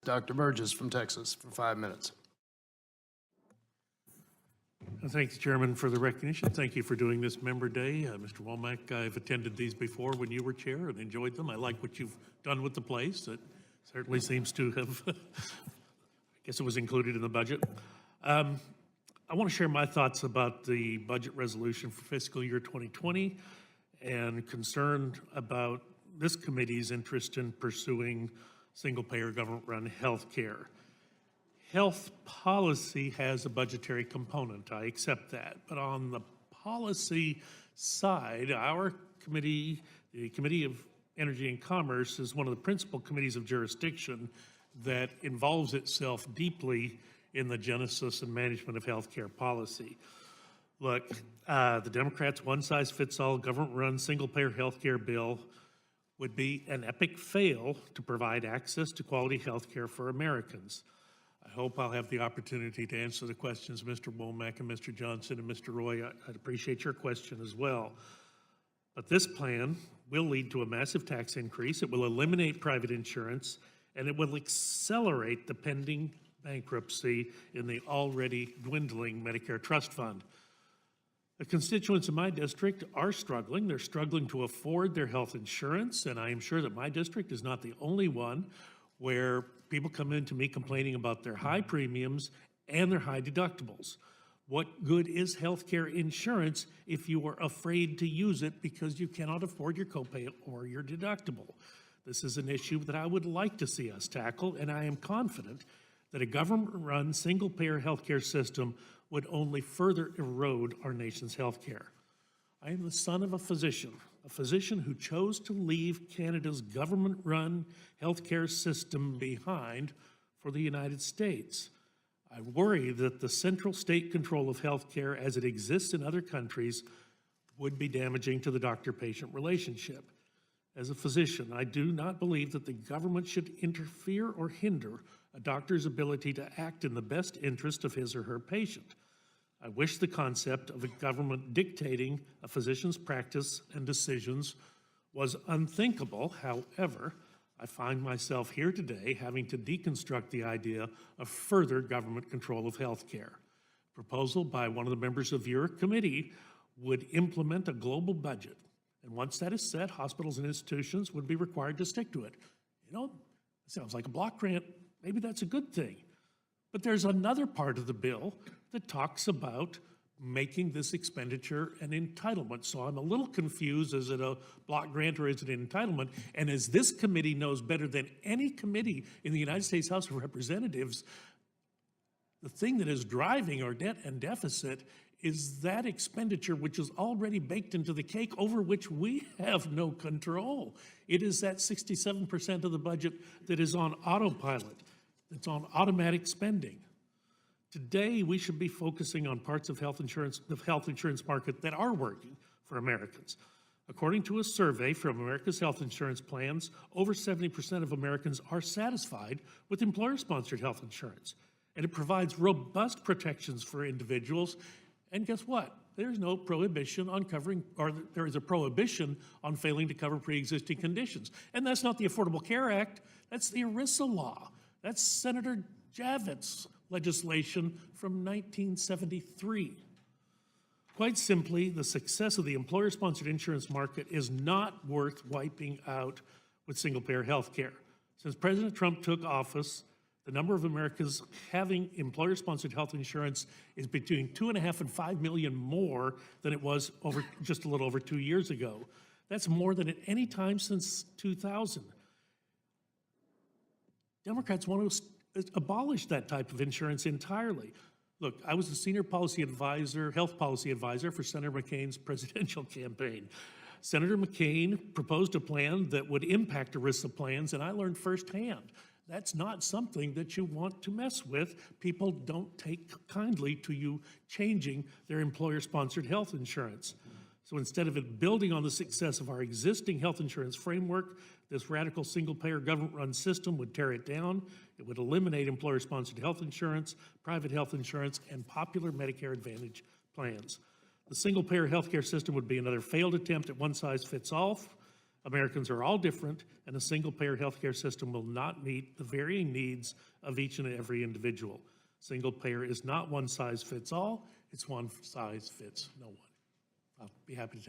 Dr. Burgess from Texas for 5 minutes. Thanks, Chairman, for the recognition. Thank you for doing this Member Day. Mr. Womack, I've attended these before when you were chair and enjoyed them. I like what you've done with the place. It certainly seems to have, I guess it was included in the budget. I want to share my thoughts about the budget resolution for fiscal year 2020 and concerned about this committee's interest in pursuing single-payer government-run health care. Health policy has a budgetary component, I accept that. But on the policy side, our committee, the Committee of Energy and Commerce, is one of the principal committees of jurisdiction that involves itself deeply in the genesis and management of healthcare policy. Look, the Democrats' one-size-fits-all government-run single-payer healthcare bill would be an epic fail to provide access to quality healthcare for Americans. I hope I'll have the opportunity to answer the questions, Mr. Womack and Mr. Johnson and Mr. Roy. I'd appreciate your question as well. But this plan will lead to a massive tax increase. It will eliminate private insurance, and it will accelerate the pending bankruptcy in the already dwindling Medicare Trust Fund. The constituents in my district are struggling. They're struggling to afford their health insurance, and I am sure that my district is not the only one where people come in to me complaining about their high premiums and their high deductibles. What good is healthcare insurance if you are afraid to use it because you cannot afford your copay or your deductible? This is an issue that I would like to see us tackle, and I am confident that a government-run single-payer healthcare system would only further erode our nation's healthcare. I am the son of a physician who chose to leave Canada's government-run healthcare system behind for the United States. I worry that the central state control of healthcare as it exists in other countries would be damaging to the doctor-patient relationship. As a physician, I do not believe that the government should interfere or hinder a doctor's ability to act in the best interest of his or her patient. I wish the concept of a government dictating a physician's practice and decisions was unthinkable. However, I find myself here today having to deconstruct the idea of further government control of healthcare. Proposal by one of the members of your committee would implement a global budget. And once that is set, hospitals and institutions would be required to stick to it. You know, it sounds like a block grant. Maybe that's a good thing. But there's another part of the bill that talks about making this expenditure an entitlement. So I'm a little confused. Is it a block grant or is it an entitlement? And as this committee knows better than any committee in the United States House of Representatives, the thing that is driving our debt and deficit is that expenditure which is already baked into the cake over which we have no control. It is that 67% of the budget that is on autopilot, that's on automatic spending. Today, we should be focusing on parts of health insurance, the health insurance market that are working for Americans. According to a survey from America's Health Insurance Plans, over 70% of Americans are satisfied with employer-sponsored health insurance. And it provides robust protections for individuals. And guess what? There's no prohibition on covering, or there is a prohibition on failing to cover pre-existing conditions. And that's not the Affordable Care Act, that's the ERISA law. That's Senator Javits' legislation from 1973. Quite simply, the success of the employer-sponsored insurance market is not worth wiping out with single-payer health care. Since President Trump took office, the number of Americans having employer-sponsored health insurance is between 2.5 and 5 million more than it was just a little over 2 years ago. That's more than at any time since 2000. Democrats want to abolish that type of insurance entirely. Look, I was the senior policy advisor, health policy advisor for Senator McCain's presidential campaign. Senator McCain proposed a plan that would impact ERISA plans, and I learned firsthand that's not something that you want to mess with. People don't take kindly to you changing their employer-sponsored health insurance. So instead of it building on the success of our existing health insurance framework, this radical single-payer government-run system would tear it down. It would eliminate employer-sponsored health insurance, private health insurance, and popular Medicare Advantage plans. The single-payer healthcare system would be another failed attempt at one-size-fits-all Americans are all different, and a single-payer healthcare system will not meet the varying needs of each and every individual. Single-payer is not one size fits all, it's one size fits no one. I'll be happy to take